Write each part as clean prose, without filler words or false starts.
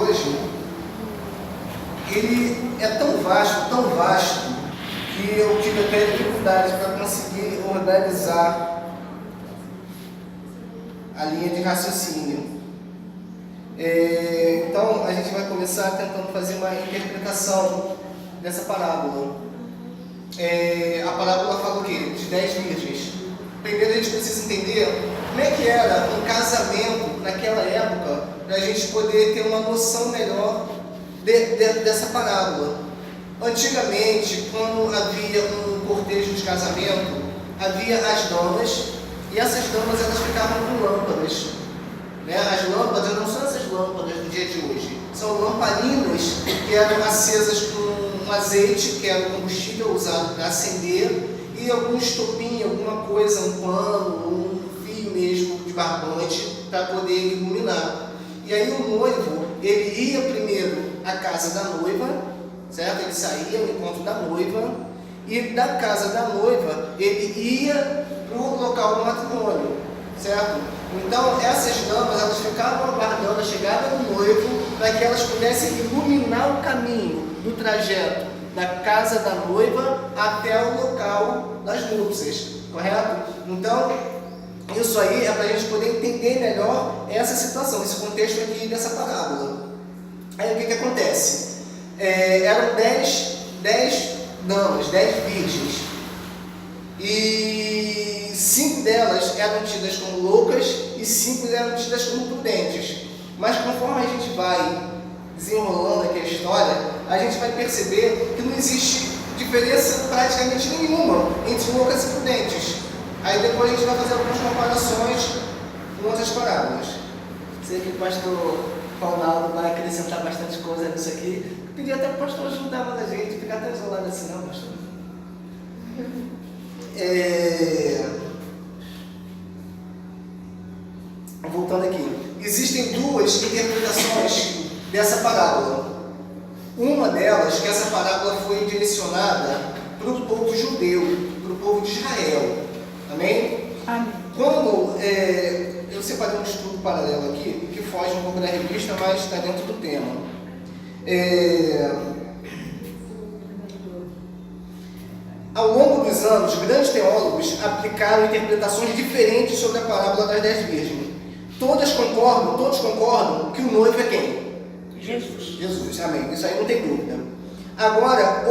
Hoje, ele é tão vasto, que eu tive até dificuldade para conseguir organizar a linha de raciocínio. Então, a gente vai começar tentando fazer uma interpretação dessa parábola. A parábola fala o quê? De 10 virgens. Primeiro a gente precisa entender como é que era um casamento naquela época, para a gente poder ter uma noção melhor dessa parábola. Antigamente, quando havia um cortejo de casamento, havia as damas, e essas damas elas ficavam com lâmpadas. As lâmpadas não são essas lâmpadas do dia de hoje, são lamparinas que eram acesas com um azeite, que era o combustível usado para acender, e algum estopim, alguma coisa, um pano, um fio mesmo de barbante para poder iluminar. E aí o noivo, ele ia primeiro à casa da noiva, certo? Ele saía ao encontro da noiva, e da casa da noiva ele ia para o local do matrimônio, certo? Então essas damas, elas ficavam aguardando a chegada do noivo para que elas pudessem iluminar o caminho do trajeto da casa da noiva até o local das núpcias, correto? Então, isso aí é para a gente poder entender melhor essa situação, esse contexto aqui dessa parábola. Aí o que acontece? Eram 10 damas, 10 virgens, e 5 delas eram tidas como loucas e 5 eram tidas como prudentes. Mas conforme a gente vai desenrolando aqui a história, a gente vai perceber que não existe diferença praticamente nenhuma entre loucas e prudentes. Aí depois a gente vai fazer algumas comparações com outras parábolas. Sei que o pastor Ronaldo vai acrescentar bastante coisa nisso aqui. Eu pedi até para o pastor ajudar mais a gente, ficar tão isolado assim, não, pastor? Voltando aqui, existem duas interpretações dessa parábola. Uma delas, que essa parábola foi direcionada para o povo judeu, para o povo de Israel. Amém? Amém. Quando eu separei um estudo paralelo aqui, que foge um pouco da revista, mas está dentro do tema. Ao longo dos anos, grandes teólogos aplicaram interpretações diferentes sobre a parábola das 10 virgens. Todos concordam que o noivo é quem? Jesus, amém. Isso aí não tem dúvida. Agora,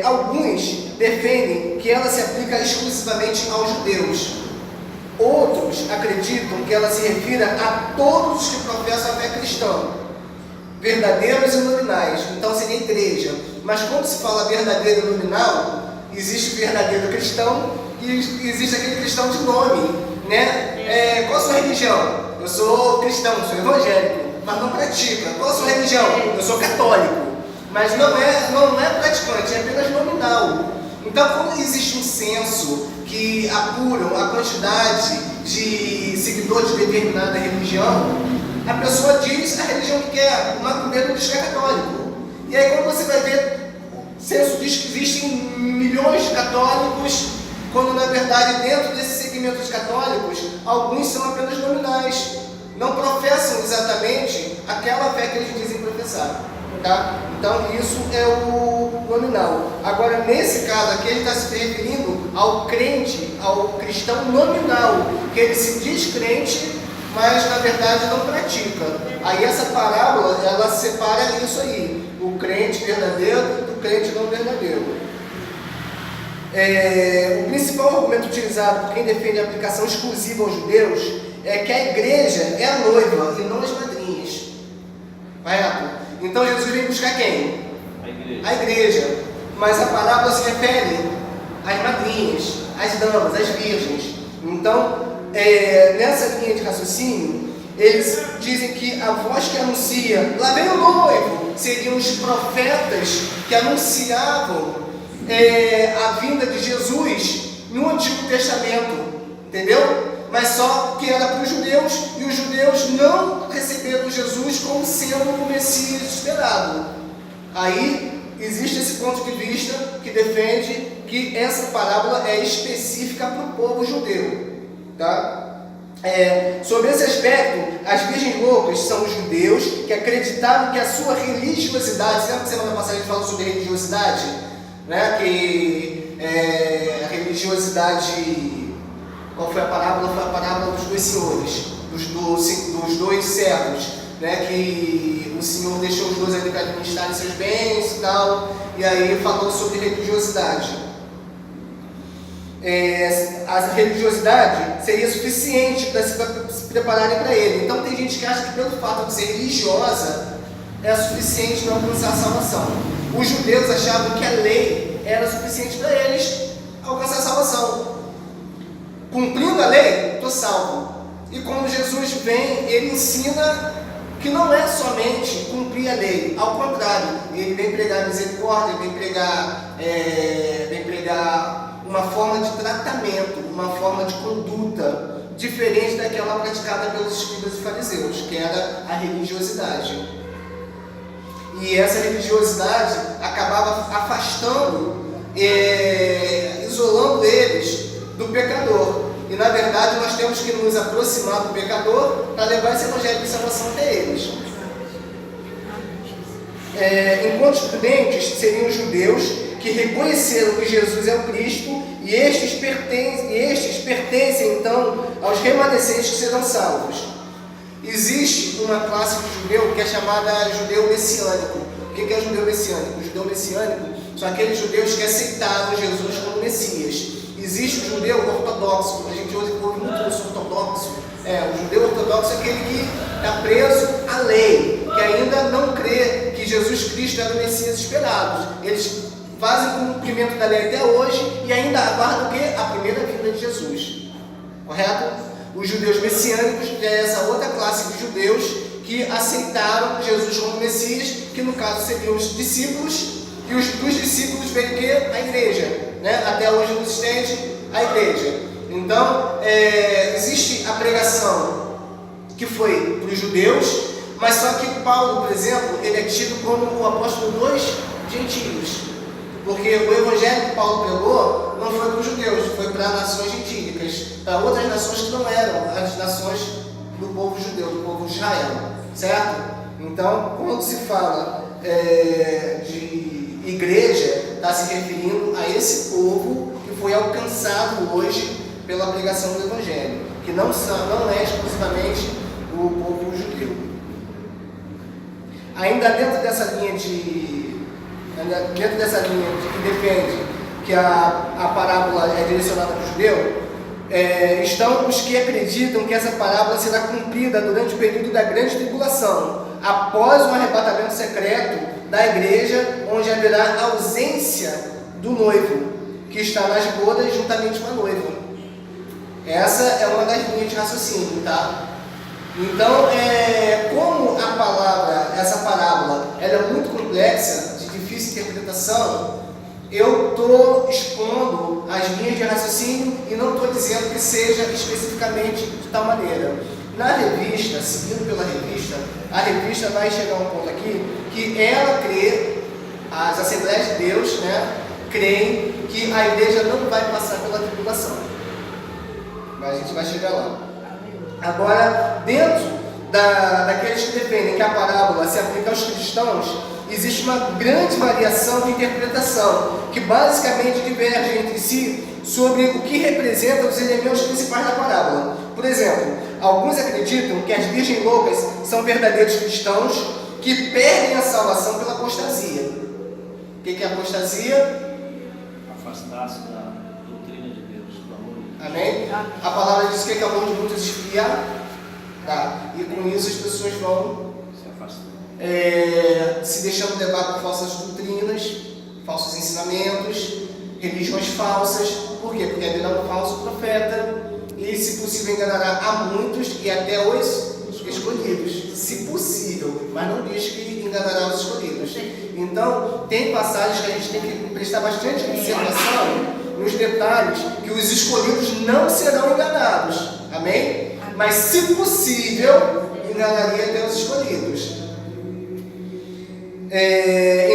alguns defendem que ela se aplica exclusivamente aos judeus. Outros acreditam que ela se refira a todos os que professam a fé cristã, verdadeiros e nominais. Então seria a igreja. Mas quando se fala verdadeiro e nominal, existe o verdadeiro cristão e existe aquele cristão de nome, né? Qual a sua religião? Eu sou cristão, sou evangélico, mas não pratica. Qual a sua religião? Eu sou católico, mas não é praticante, é apenas nominal. Então, quando existe um censo que apuram a quantidade de seguidores de determinada religião, a pessoa diz a religião que quer, o macumbeiro diz que é católico. E aí, quando você vai ver, o censo diz que existem milhões de católicos, quando na verdade dentro desse segmento de católicos, alguns são apenas nominais, não professam exatamente aquela fé que eles dizem professar, tá? Então isso é o nominal. Agora nesse caso aqui ele está se referindo ao crente, ao cristão nominal, que ele se diz crente, mas na verdade não pratica. Aí essa parábola, ela separa isso aí, o crente verdadeiro do crente não verdadeiro. O principal argumento utilizado por quem defende a aplicação exclusiva aos judeus é que a igreja é a noiva e não as madrinhas. Correto? Então Jesus vem buscar quem? A igreja. Mas a parábola se refere às madrinhas, às damas, às virgens. Então, nessa linha de raciocínio, eles dizem que a voz que anuncia, lá vem o noivo, seriam os profetas que anunciavam a vinda de Jesus no Antigo Testamento, entendeu? Mas só que era para os judeus, e os judeus não receberam Jesus como sendo o Messias esperado. Aí existe esse ponto de vista que defende que essa parábola é específica para o povo judeu, tá? Sobre esse aspecto, as virgens loucas são os judeus que acreditavam que a sua religiosidade, lembra que semana passada a gente falou sobre religiosidade? Né? Que a religiosidade, qual foi a parábola? Foi a parábola dos dois senhores, dos dois servos, né? Que o Senhor deixou os dois ali para administrarem seus bens e tal, e aí falou sobre religiosidade. A religiosidade seria suficiente para se prepararem para ele. Então tem gente que acha que pelo fato de ser religiosa é suficiente para alcançar a salvação. Os judeus achavam que a lei era suficiente para eles alcançar a salvação. Cumprindo a lei, estou salvo. E quando Jesus vem, ele ensina que não é somente cumprir a lei, ao contrário, ele vem pregar misericórdia, vem pregar uma forma de tratamento, uma forma de conduta diferente daquela praticada pelos escribas e fariseus, que era a religiosidade. E essa religiosidade acabava afastando, isolando eles do pecador. E na verdade nós temos que nos aproximar do pecador para levar esse evangelho de salvação até eles. Enquanto os prudentes seriam os judeus que reconheceram que Jesus é o Cristo, e estes pertencem então aos remanescentes que serão salvos. Existe uma classe de judeu que é chamada judeu messiânico. O que é o judeu messiânico? O judeu messiânico são aqueles judeus que aceitaram Jesus como Messias. Existe o judeu ortodoxo, a gente ouve muito isso, ortodoxo. O judeu ortodoxo é aquele que está preso à lei, que ainda não crê que Jesus Cristo era o Messias esperado. Eles fazem o cumprimento da lei até hoje e ainda aguardam o quê? A primeira vinda de Jesus. Correto? Os judeus messiânicos é essa outra classe de judeus que aceitaram Jesus como Messias, que no caso seriam os discípulos, e dos discípulos veio o quê? A igreja, né? Até hoje não existente a igreja. Então, existe a pregação que foi para os judeus, mas só que Paulo, por exemplo, ele é tido como o apóstolo dos gentios. Porque o evangelho que Paulo pregou não foi para os judeus, foi para nações gentílicas, para outras nações que não eram as nações do povo judeu, do povo de Israel, certo? Então, quando se fala de igreja, está se referindo a esse povo que foi alcançado hoje pela pregação do evangelho, que não é exclusivamente o povo judeu. Ainda dentro dessa linha que defende que a parábola é direcionada para o judeu, estão os que acreditam que essa parábola será cumprida durante o período da grande tribulação, após o arrebatamento secreto da igreja, onde haverá ausência do noivo, que está nas bodas juntamente com a noiva. Essa é uma das linhas de raciocínio, tá? Então, como essa parábola ela é muito complexa, de difícil interpretação, eu estou expondo as linhas de raciocínio e não estou dizendo que seja especificamente de tal maneira. Na revista, seguindo pela revista, a revista vai chegar a um ponto aqui que ela crê, as Assembleias de Deus, né, creem que a igreja não vai passar pela tribulação. Mas a gente vai chegar lá. Agora, dentro daqueles que defendem que a parábola se aplica aos cristãos, existe uma grande variação de interpretação, que basicamente diverge entre si sobre o que representam os elementos principais da parábola. Por exemplo, alguns acreditam que as virgens loucas são verdadeiros cristãos que perdem a salvação pela apostasia. O que é apostasia? Afastar-se da doutrina de Deus, do amor de Deus. Amém? A palavra diz que é amor de muitos esfriar. Tá. E com isso as pessoas vão se afastando, se deixando levar por falsas doutrinas, falsos ensinamentos, religiões falsas. Por quê? Porque haverá um falso profeta e, se possível, enganará a muitos e até os escolhidos. Se possível, mas não diz que enganará os escolhidos. Então, tem passagens que a gente tem que prestar bastante observação nos detalhes, que os escolhidos não serão enganados. Amém? Mas, se possível, enganaria até os escolhidos.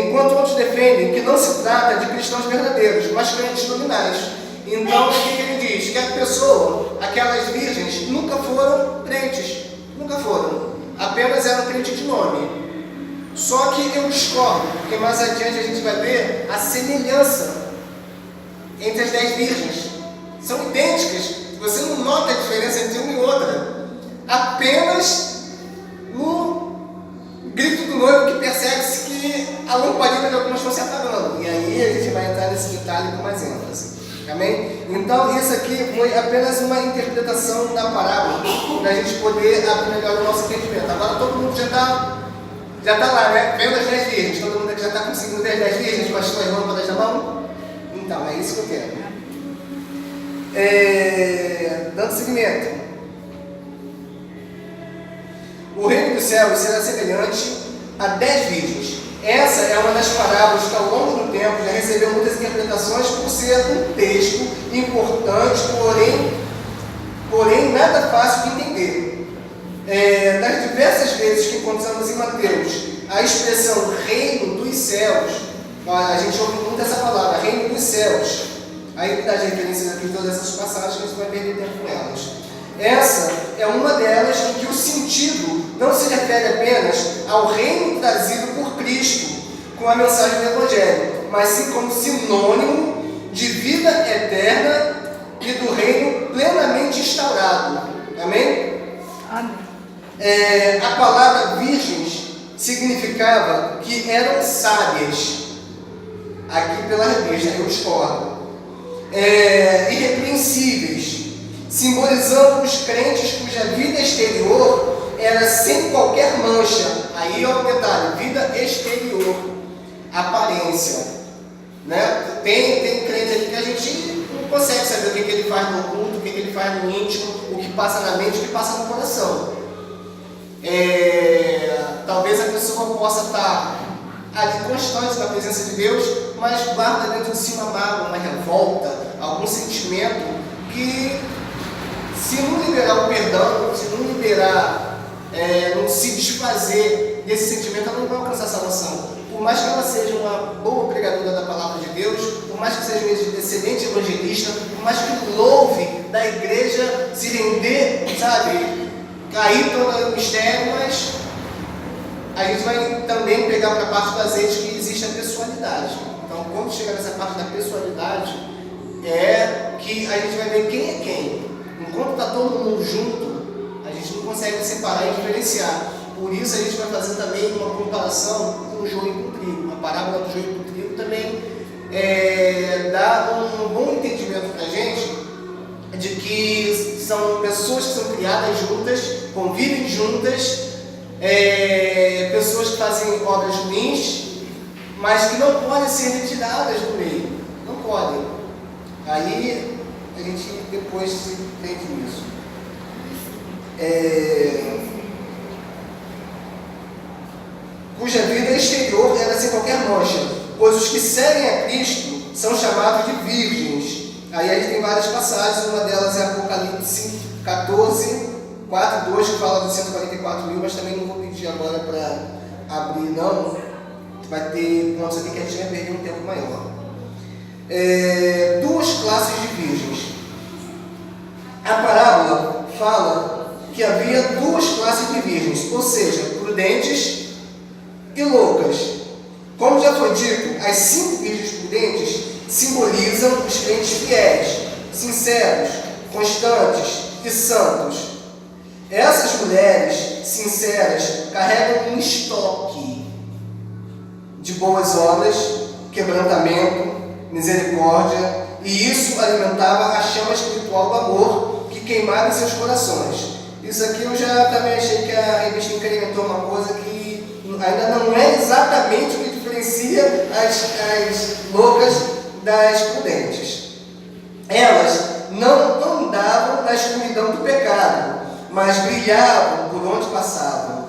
Enquanto outros defendem que não se trata de cristãos verdadeiros, mas crentes nominais. Então, o que ele diz? Que a pessoa, aquelas virgens, nunca foram crentes. Nunca foram. Apenas eram crentes de nome. Só que eu discordo, porque mais adiante a gente vai ver a semelhança entre as 10 virgens. São idênticas. Você não nota a diferença entre uma e outra. Apenas no grito do noivo que percebe-se que a lamparina de algumas estão se apagando. E aí a gente vai entrar nesse detalhe com mais ênfase. Amém? Então isso aqui foi apenas uma interpretação da parábola, para a gente poder abrir melhor o nosso entendimento. Agora todo mundo já está lá, né? Vendo as 10 virgens. Todo mundo aqui já está conseguindo ver as 10 virgens com as suas lâmpadas na mão? Então, é isso que eu quero. Dando seguimento. O reino dos céus será semelhante a 10 virgens. Essa é uma das parábolas que ao longo do tempo já recebeu muitas interpretações por ser um texto importante, porém nada fácil de entender. Das diversas vezes que encontramos em Mateus a expressão reino dos céus, a gente ouve muito essa palavra, reino dos céus. Aí dá as referências aqui de todas essas passagens que a gente vai perder tempo com elas. Essa é uma delas em que o sentido não se refere apenas ao reino trazido por Cristo com a mensagem do Evangelho, mas sim como sinônimo de vida eterna e do reino plenamente instaurado. Amém? Amém. A palavra virgens significava que eram sábias. Aqui pela revista, eu discordo. Irrepreensíveis, simbolizando os crentes cuja vida exterior era sem qualquer mancha. Aí é o detalhe, vida exterior, aparência, né? Tem crente aqui que a gente não consegue saber o que ele faz no oculto, o que ele faz no íntimo, o que passa na mente, o que passa no coração. Talvez a pessoa possa estar ali constante na presença de Deus, mas guarda dentro de si uma mágoa, uma revolta, algum sentimento que, se não liberar o perdão, se não liberar, não se desfazer desse sentimento, ela não vai alcançar salvação. Por mais que ela seja uma boa pregadora da palavra de Deus, por mais que seja um excelente evangelista, por mais que louve da igreja se render, sabe, cair todo o mistério, mas a gente vai também pegar para a parte do azeite que existe a pessoalidade. Então, quando chegar nessa parte da pessoalidade, é que a gente vai ver quem é quem. Enquanto está todo mundo junto, a gente não consegue separar e diferenciar. Por isso, a gente vai fazer também uma comparação com o joio e com o trigo. A parábola do joio e do trigo também dá um bom entendimento para a gente de que são pessoas que são criadas juntas, convivem juntas, pessoas que fazem obras ruins, mas que não podem ser retiradas do meio. Não podem. Aí a gente depois se entende nisso. Cuja vida exterior era sem qualquer mancha, pois os que seguem a Cristo são chamados de virgens. Aí a gente tem várias passagens, uma delas é Apocalipse 14, 4, 2, que fala dos 144 mil, mas também não vou pedir agora para abrir, não. Vai ter pontos aqui que a gente vai perder um tempo maior. Duas classes de virgens. A parábola fala que havia duas classes de virgens, ou seja, prudentes e loucas. Como já foi dito, as 5 virgens prudentes simbolizam os crentes fiéis, sinceros, constantes e santos. Essas mulheres sinceras carregam um estoque de boas obras, quebrantamento, misericórdia, e isso alimentava a chama espiritual do amor que queimava em seus corações. Isso aqui eu já também achei que a revista incrementou uma coisa que ainda não é exatamente o que diferencia as loucas das prudentes. Elas não andavam na escuridão do pecado, mas brilhavam por onde passavam.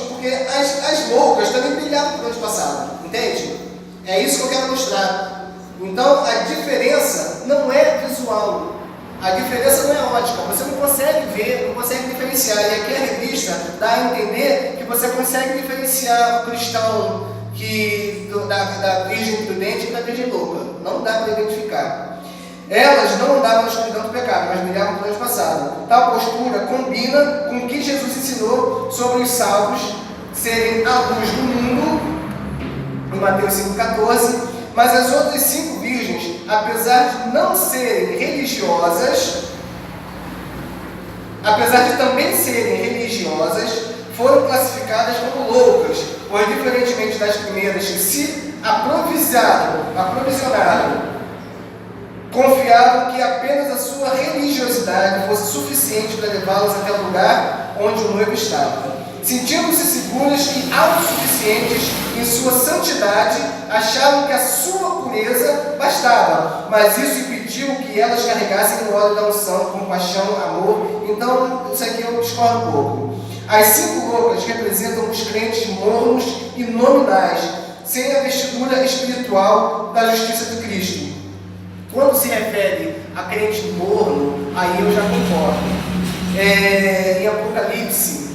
Porque as loucas também brilhavam por onde passavam, entende? É isso que eu quero mostrar. Então a diferença não é visual, a diferença não é ótica, você não consegue ver, não consegue diferenciar. E aqui a revista dá a entender que você consegue diferenciar o cristão da virgem prudente e da virgem louca. Não dá para identificar. Elas não andavam na escuridão do pecado, mas brilhavam por onde passavam. Tal postura combina com o que Jesus ensinou sobre os salvos serem a luz do mundo, em Mateus 5,14. Mas as outras 5 virgens, apesar de não serem religiosas, apesar de também serem religiosas, foram classificadas como loucas, pois, diferentemente das primeiras que se aprovisionaram, confiavam que apenas a sua religiosidade fosse suficiente para levá-las até o lugar onde o noivo estava. Sentindo-se seguras e autossuficientes em sua santidade, achavam que a sua pureza bastava, mas isso impediu que elas carregassem o óleo da unção, compaixão, amor. Então, isso aqui eu discordo um pouco. As 5 loucas representam os crentes mornos e nominais, sem a vestidura espiritual da justiça de Cristo. Quando se refere a crente morno, aí eu já concordo. Em Apocalipse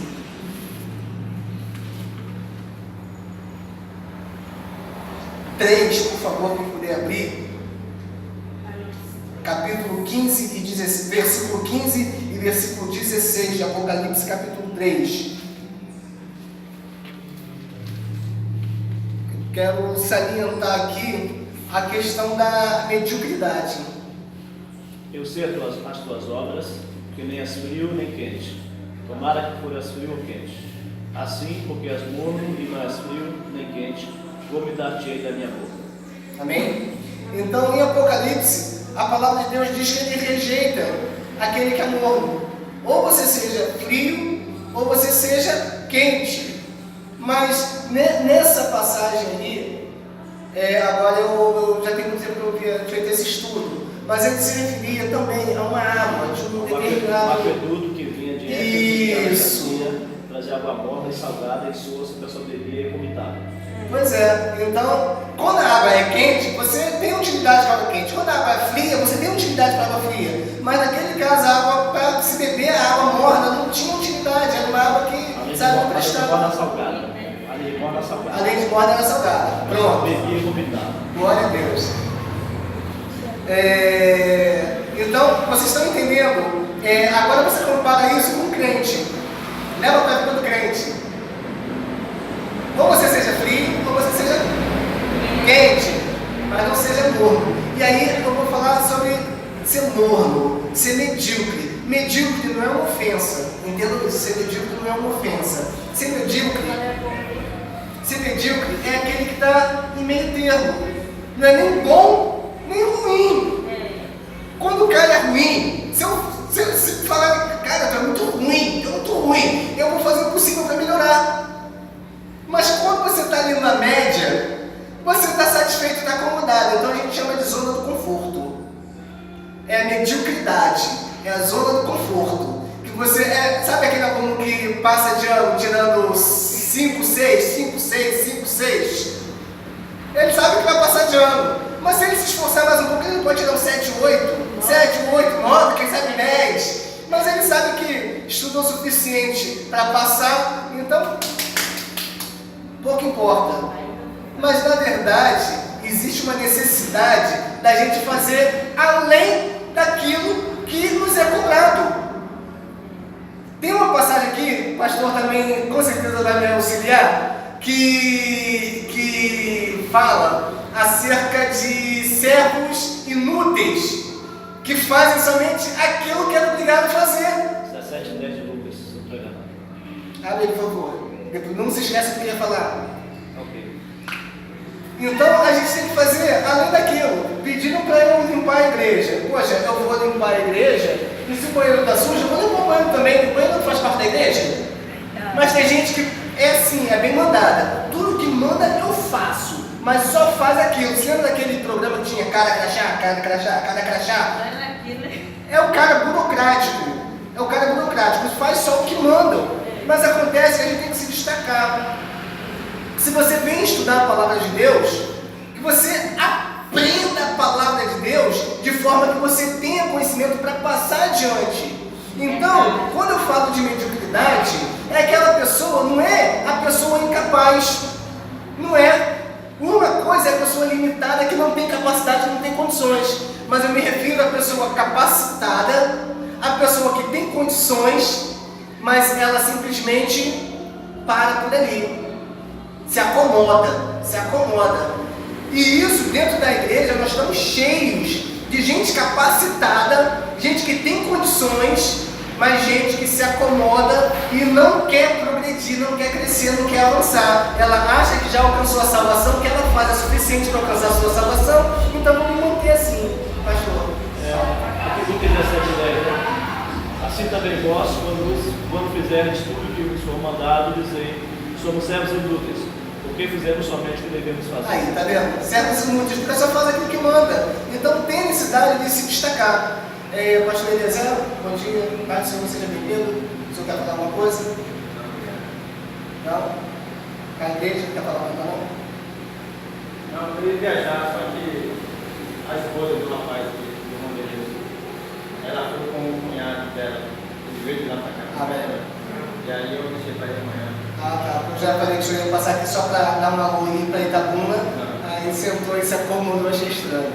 3, por favor, quem puder abrir, capítulo 15 e 16, versículo 15 e versículo 16 de Apocalipse, capítulo 3. Quero salientar aqui a questão da mediocridade. Eu sei as tuas obras, que nem és frio nem quente. Tomara que foras frio ou quente. Assim, porque és morno e não és frio nem quente, vomitar-te-ei da minha boca. Amém? Então, em Apocalipse, a palavra de Deus diz que ele rejeita aquele que é morno. Ou você seja frio, ou você seja quente. Mas nessa passagem aí, agora eu já tenho muito tempo que eu havia feito esse estudo, mas ele se referia também a uma água de um determinado... Um aqueduto que vinha de Isso. Trazia água morna e salgada e soa, a pessoa bebia e vomitava. Pois é, então, quando a água é quente, você tem utilidade para a água quente. Quando a água é fria, você tem utilidade para a água fria. Mas naquele caso, a água, para se beber a água morna, não tinha utilidade, era uma água que, sabe, não prestava. Além de morna salgada. Além de morna era salgada. Pronto. Bebia e vomitava. Glória a Deus. Então, vocês estão entendendo? Agora você compara isso com um crente. Leva para a vida do crente. Ou você seja frio, ou você seja quente, mas não seja morno. E aí eu vou falar sobre ser morno, ser medíocre. Medíocre não é uma ofensa. Entendam isso? Ser medíocre não é uma ofensa. Ser medíocre é aquele que está em meio termo. Não é nem bom, nem ruim. Quando o cara é ruim, se eu falar, cara, tu é muito ruim, eu vou fazer o possível para melhorar. Mas quando você está ali na média, você está satisfeito e está acomodado. Então a gente chama de zona do conforto. É a mediocridade, é a zona do conforto. Que você sabe aquele aluno que passa de ano tirando 5, 6? Ele sabe que vai passar de ano. Mas se ele se esforçar mais um pouco, ele pode tirar um 7, 8, 9, quem sabe 10. Mas ele sabe que estudou o suficiente para passar, então pouco importa. Mas na verdade, existe uma necessidade da gente fazer além daquilo que nos é cobrado. Tem uma passagem aqui, o pastor também com certeza vai me auxiliar, que fala acerca de servos inúteis que fazem somente aquilo que é obrigado a fazer. 17:10 de Lucas, se não estou enganado. Abre, por favor. Não se esquece do que eu ia falar. Ok. Então a gente tem que fazer além daquilo. Pediram para eu limpar a igreja. Poxa, eu vou limpar a igreja e se o banheiro está sujo, eu vou limpar o banheiro também. O banheiro não faz parte da igreja. Mas tem gente que é assim, é bem mandada. Tudo que manda eu faço, mas só faz aquilo. Você lembra daquele programa que tinha cara crachá? É o cara burocrático. Faz só o que mandam. Mas acontece que a gente tem que se destacar. Se você vem estudar a palavra de Deus, que você aprenda a palavra de Deus de forma que você tenha conhecimento para passar adiante. Então, quando eu falo de mediocridade, é aquela pessoa, não é a pessoa incapaz. Não é. Uma coisa é a pessoa limitada que não tem capacidade, não tem condições. mas eu me refiro à pessoa capacitada, à pessoa que tem condições, mas ela simplesmente para por ali, se acomoda. E isso dentro da igreja nós estamos cheios de gente capacitada, gente que tem condições, mas gente que se acomoda e não quer progredir, não quer crescer, não quer avançar. Ela acha que já alcançou a salvação, que ela faz é suficiente para alcançar a sua salvação, então vamos manter assim, pastor. Aquilo que 17:10, né? Assim também vós, quando fizerdes tudo o que vos for mandado, dizei, somos servos inúteis, porque fizemos somente o que devemos fazer. Aí, tá vendo? Servos inúteis, porque só faz aquilo que manda. Então tem necessidade de se destacar. Pastor Eliezer, bom dia, Pai do Senhor seja bem-vindo. O senhor quer falar alguma coisa? Não? A igreja quer falar nada, não? Não, eu ia viajar, só que a esposa do rapaz do Rondeiro, ela foi com o cunhado dela, ele veio de lá pra cá. E aí eu deixei para ir amanhã. Tá. Eu já falei que o senhor ia passar aqui só para dar uma rua para Itabuna. Aí sentou e se acomodou, achei estranho.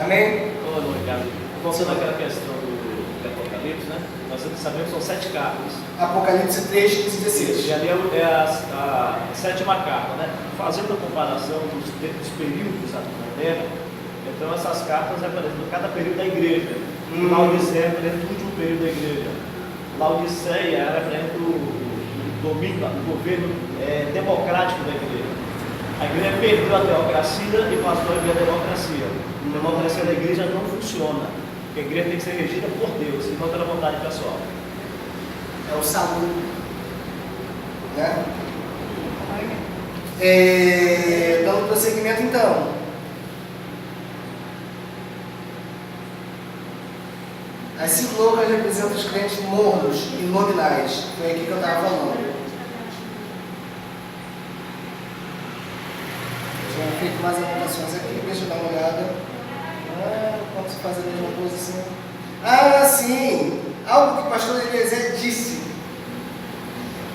Amém? Ô, Ricardo, voltando àquela questão do Apocalipse, né? Nós sabemos que são 7 cartas. Apocalipse 3, 15 e 16. E ali é a 7ª carta, né? Fazendo a comparação dos períodos da Terra, então essas cartas representam cada período da igreja. Laodiceia representa o último período da igreja. Laodiceia representa o domínio, o governo democrático da igreja. A igreja perdeu a teocracia e passou a viver a democracia. A democracia da igreja não funciona. Porque a igreja tem que ser regida por Deus e não pela vontade pessoal. É o saúde. Né? Dando prosseguimento então. As 5 loucas representam os crentes mornos e nominais. Foi aqui que eu estava falando. Já feito mais anotações aqui, deixa eu dar uma olhada. Como se faz a mesma coisa assim? Sim! Algo que o pastor Eliezer disse.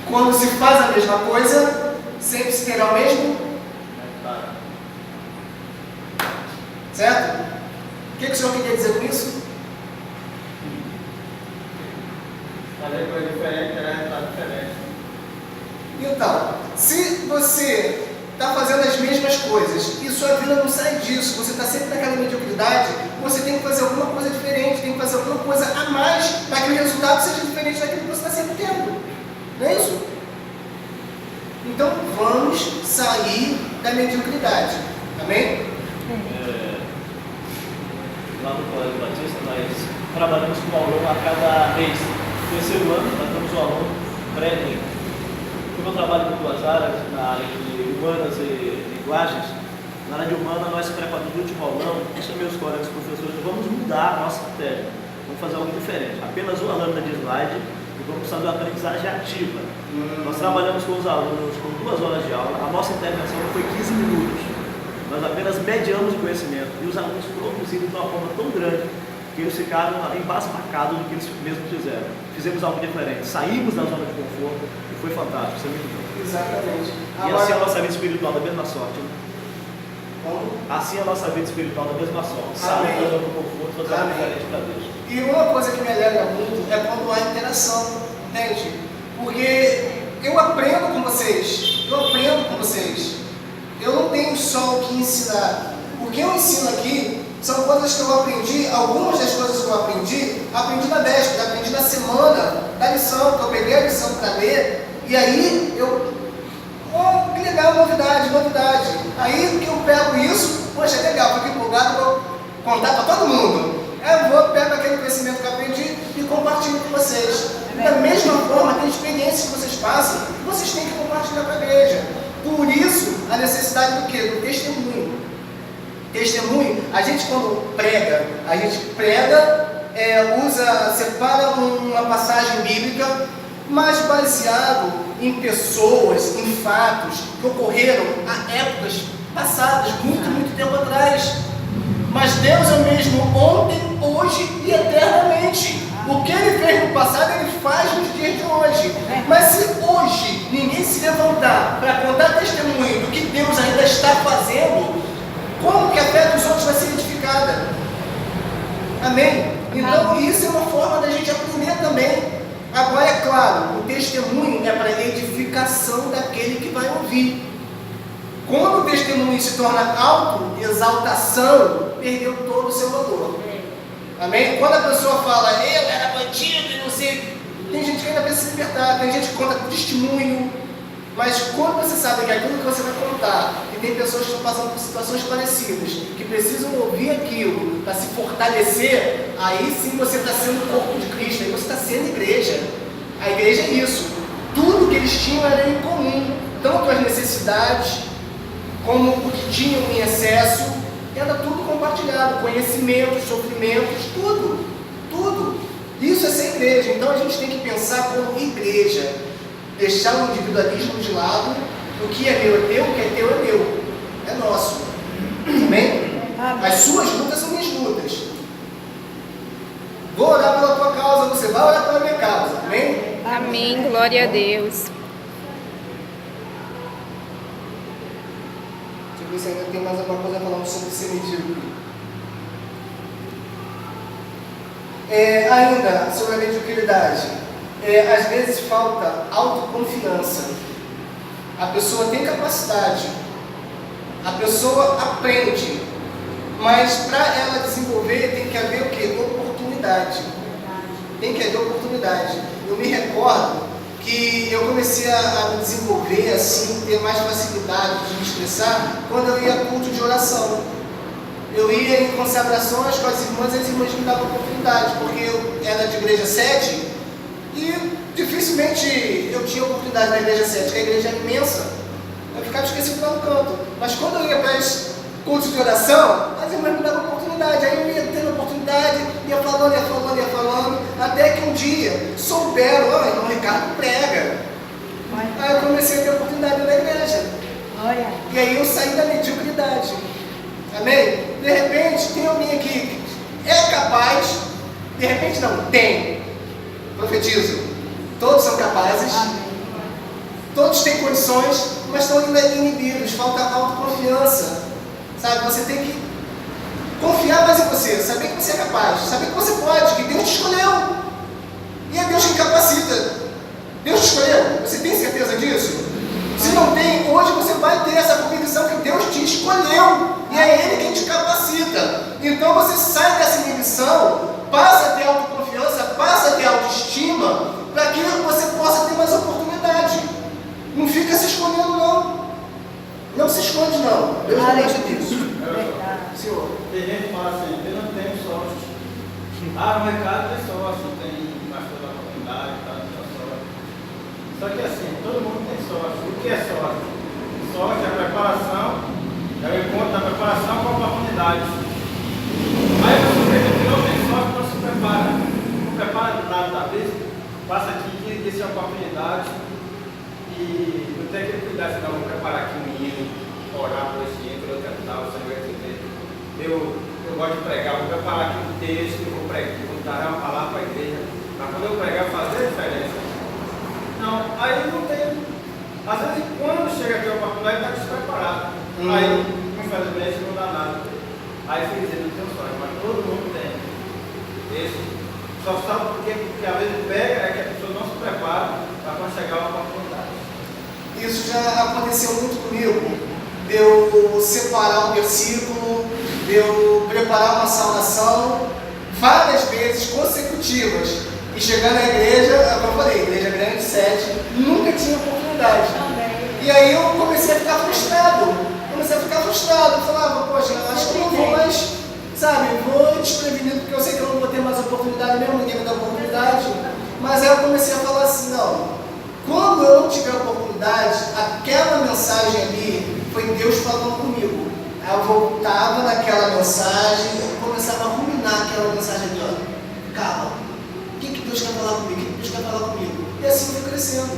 Quando se faz a mesma coisa, sempre se terá o mesmo? Certo? O que o senhor queria dizer com isso? Fazer coisa diferente, era resultado diferente. Então, se você está fazendo as mesmas coisas e sua vida não sai disso, você está sempre naquela mediocridade, você tem que fazer alguma coisa diferente, tem que fazer alguma coisa a mais para que o resultado seja diferente daquilo que você está sempre tendo. Não é isso? Então vamos sair da mediocridade. Amém? Lá no Colégio Batista, nós trabalhamos com o aluno a cada mês. No 3º ano, nós temos um aluno pré-ENEM. Como eu trabalho com 2 áreas, na área de humanas e linguagens, na área de humana nós preparamos no último aulão, eu chamei os colegas professores, vamos mudar a nossa matéria, vamos fazer algo diferente. Apenas uma lâmina de slide e vamos fazer uma aprendizagem ativa. Nós trabalhamos com os alunos com 2 horas de aula, a nossa intervenção foi 15 minutos. Nós apenas mediamos o conhecimento e os alunos produziram de uma forma tão grande que eles ficaram embasbacados do que eles mesmos fizeram. Fizemos algo diferente, saímos da zona de conforto e foi fantástico, isso é muito bom. Exatamente. E assim a nossa vida espiritual da mesma sorte. Né? Como? Assim a nossa vida espiritual da mesma sorte. Sair da zona de conforto, fazer algo diferente para Deus. E uma coisa que me alegra muito é quando há interação, entende? Porque eu aprendo com vocês, eu não tenho só o que ensinar. O que eu ensino aqui são coisas que eu aprendi, algumas das coisas que eu aprendi na véspera, aprendi na semana da lição, que eu peguei a lição para ler, e aí que legal, novidade. Aí que eu pego isso, poxa, legal, fico empolgado, vou contar para todo mundo. Eu pego aquele conhecimento que eu aprendi e compartilho com vocês. Da mesma forma, tem experiências que vocês passam, que vocês têm que compartilhar com a igreja. Por isso, a necessidade do quê? Do testemunho. Testemunho, a gente quando prega, separa uma passagem bíblica, mas baseado em pessoas, em fatos que ocorreram há épocas passadas, muito tempo atrás. Mas Deus é o mesmo ontem, hoje e eternamente. O que Ele fez no passado, Ele faz nos dias de hoje. Mas se hoje ninguém se levantar para contar testemunho do que Deus ainda está fazendo, como que a fé dos outros vai ser edificada? Amém? Então isso é uma forma da gente aprender também. Agora é claro, o testemunho é para edificação daquele que vai ouvir. Quando o testemunho se torna auto-exaltação, perdeu todo o seu valor. Amém? Quando a pessoa fala, eu era bandido e não sei, tem gente que ainda precisa se libertar, tem gente que conta testemunho, mas quando você sabe que aquilo que você vai contar, e tem pessoas que estão passando por situações parecidas, que precisam ouvir aquilo para se fortalecer, aí sim você está sendo o corpo de Cristo, aí você está sendo igreja. A igreja é isso. Tudo que eles tinham era em comum, tanto as necessidades, como o que tinham em excesso, era tudo compartilhado, conhecimentos, sofrimentos, tudo, tudo. Isso é ser igreja. Então a gente tem que pensar como igreja, deixar o individualismo de lado, o que é meu é teu, o que é teu é meu, é nosso. Amém? As suas lutas são minhas lutas. Vou orar pela tua causa, você vai orar pela minha causa. Amém? Amém, glória a Deus. Deixa eu ver se ainda tem mais alguma coisa falando sobre ser medíocre. Ainda sobre a mediocridade. Às vezes falta autoconfiança. A pessoa tem capacidade, a pessoa aprende, mas para ela desenvolver tem que haver o quê? Oportunidade. Tem que haver oportunidade. Eu me recordo que eu comecei a me desenvolver assim, ter mais facilidade de me expressar quando eu ia a culto de oração. Eu ia em consagrações com as irmãs me davam oportunidade, porque eu era de igreja sede e dificilmente eu tinha oportunidade na igreja sede, porque a igreja é imensa. Eu ficava esquecido lá no canto. Mas quando eu ia para os cultos de oração, as irmãs me davam oportunidade. Aí eu ia tendo oportunidade, ia falando, até que um dia souberam, ó, irmão Ricardo prega. Aí eu comecei a ter oportunidade na igreja. E aí eu saí da mediocridade. Amém? De repente, tem alguém aqui que é capaz, de repente não, tem. Profetizo. Todos são capazes. Todos têm condições, mas estão ainda inibidos, falta autoconfiança. Sabe, você tem que confiar mais em você, saber que você é capaz, saber que você pode, que Deus te escolheu. E é Deus quem capacita. Deus te escolheu. Você tem certeza disso? Se não tem, hoje você vai ter essa convicção que Deus te escolheu. E é Ele quem te capacita. Então você sai dessa inibição, passa a ter autoconfiança, passa a ter autoestima, para que você possa ter mais oportunidade. Não fica se escondendo, não. Não se esconde, não. Deus não gosta disso. Senhor. Tem gente que fala assim, eu não tenho sorte. No mercado tem sorte, tem pastor da oportunidade, tá, tem sorte. Só que assim, todo mundo tem sorte. O que é sorte? Sorte é a preparação, é o encontro da preparação com a oportunidade. Aí você vê que não tem sorte, não se prepara. Não prepara nada da vez, passa aqui, que essa é a oportunidade. E não tem aquele cuidado, senão vou preparar aqui um hino, orar por esse hino, eu cantar, o Senhor vai dizer. Eu gosto de pregar, vou preparar aqui um texto, vou pregar, vou dar uma palavra para a igreja, para quando eu pregar fazer a diferença. Não, aí não tem. Às vezes quando chega aqui a oportunidade está despreparado. Aí, infelizmente, não dá nada. Aí fica dizendo, não tem sorte, mas todo mundo tem. Esse. Só sabe porque às vezes pega é que a pessoa não se prepara para quando chegar a oportunidade. Isso já aconteceu muito comigo, de eu separar um versículo, de eu preparar uma saudação várias vezes consecutivas e chegar na igreja, como eu falei, igreja grande, sede, nunca tinha oportunidade. E aí eu comecei a ficar frustrado, eu falava, poxa, acho que eu não vou mais, sabe, vou desprevenido porque eu sei que eu não vou ter mais oportunidade mesmo, ninguém me dá oportunidade. Mas aí eu comecei a falar assim, não, quando eu não tiver oportunidade, aquela mensagem ali foi Deus falando comigo. Aí eu voltava naquela mensagem e começava a ruminar aquela mensagem ali, ó. Calma, o que Deus quer falar comigo? O que Deus quer falar comigo? E assim eu fui crescendo.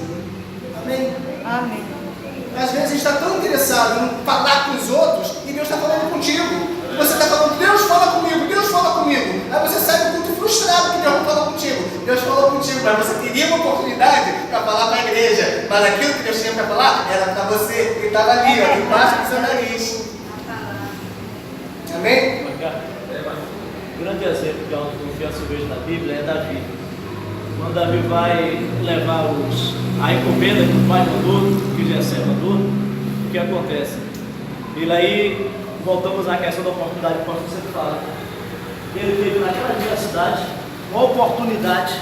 Amém? Amém. Às vezes a gente está tão interessado em falar com os outros e Deus está falando contigo. Você está falando, Deus fala comigo, Deus fala comigo. Aí você sai muito frustrado que Deus não falou contigo. Deus falou contigo, mas você teria uma oportunidade para falar para a igreja. Mas aquilo que Deus tinha para falar era para você que estava ali, ó, embaixo do seu nariz. Amém? grande exemplo de autoconfiança que eu vejo na Bíblia é Davi. Quando Davi vai levar a encomenda que o pai mandou, que Jessé mandou, o que acontece? Ele aí, voltamos à questão da oportunidade que você fala. Ele teve naquela diversidade uma oportunidade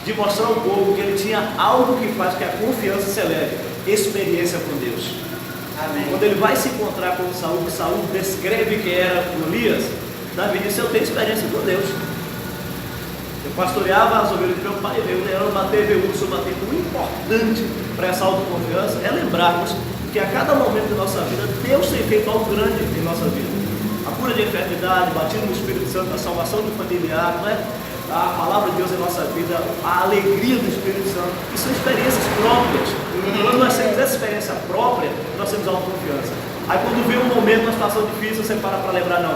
de mostrar ao povo que ele tinha algo que faz que a confiança se eleve, experiência com Deus. Amém. Quando ele vai se encontrar com Saul, que Saul descreve que era Golias, Davi disse: eu tenho experiência com Deus. Eu pastoreava as ovelhas do meu pai, veio o leão bater, veio o urso bater. O importante para essa autoconfiança é lembrarmos que a cada momento da nossa vida, Deus tem feito algo grande em nossa vida. A cura de enfermidade, batismo no Espírito Santo, a salvação do familiar, não é? A palavra de Deus em nossa vida, a alegria do Espírito Santo, que são experiências próprias. Quando nós temos essa experiência própria, nós temos autoconfiança. Aí quando vem um momento, uma situação difícil, você para lembrar: não,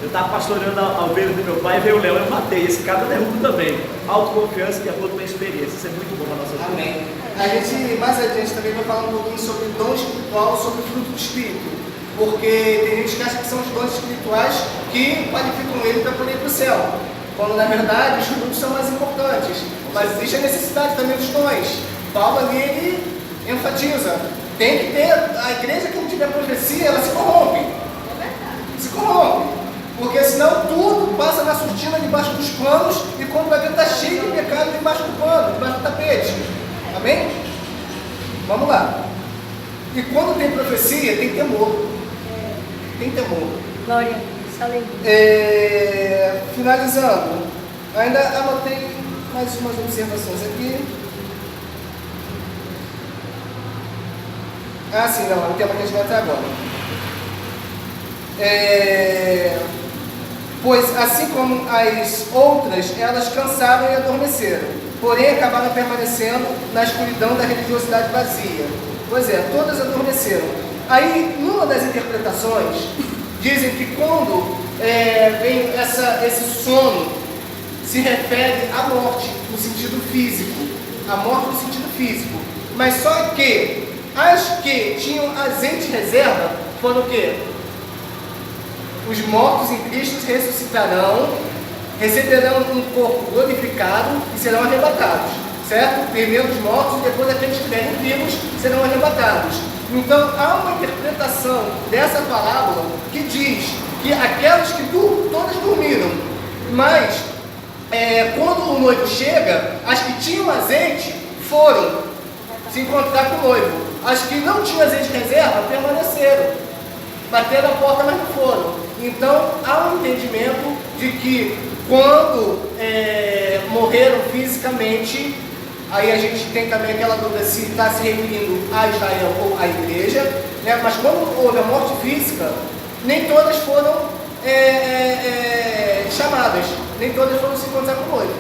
eu estava pastoreando a ovelha do meu pai, veio o leão, eu matei, esse cara eu derrubo também. Autoconfiança de acordo com a experiência, isso é muito bom para a nossa vida. Amém. A gente, mais adiante, também vai falar um pouquinho sobre dom espiritual, sobre o fruto do Espírito. Porque tem gente que acha que são os dons espirituais que qualificam ele para poder ir para o céu. Quando na verdade os frutos são mais importantes. Mas existe a necessidade também dos dons. Paulo ali, ele enfatiza. Tem que ter, a igreja que não tiver profecia, ela se corrompe. Se corrompe. Porque senão tudo passa na surtina debaixo dos panos e quando vai ver está cheio de pecado debaixo do pano, debaixo do tapete. Amém? Vamos lá. E quando tem profecia, tem temor. Tem temor. Glória a Deus. Finalizando, ainda anotei mais umas observações aqui. Ah, sim, não, o tema que a gente vai até agora. Pois, assim como as outras, elas cansaram e adormeceram, porém acabaram permanecendo na escuridão da religiosidade vazia. Pois é, todas adormeceram. Aí, numa das interpretações, dizem que quando vem esse sono, se refere à morte no sentido físico. A morte no sentido físico. Mas só que as que tinham azeite reserva foram o quê? Os mortos em Cristo ressuscitarão, receberão um corpo glorificado e serão arrebatados. Certo? Primeiro os mortos e depois aqueles que estiverem vivos serão arrebatados. Então há uma interpretação dessa parábola que diz que aquelas que todas dormiram, mas quando o noivo chega, as que tinham azeite foram se encontrar com o noivo. As que não tinham azeite reserva permaneceram, bateram a porta, mas não foram. Então há um entendimento de que quando morreram fisicamente, aí a gente tem também aquela dúvida se está se referindo a Israel ou à igreja, né? Mas quando houve a morte física, nem todas foram chamadas, nem todas foram se encontrar com o noivo.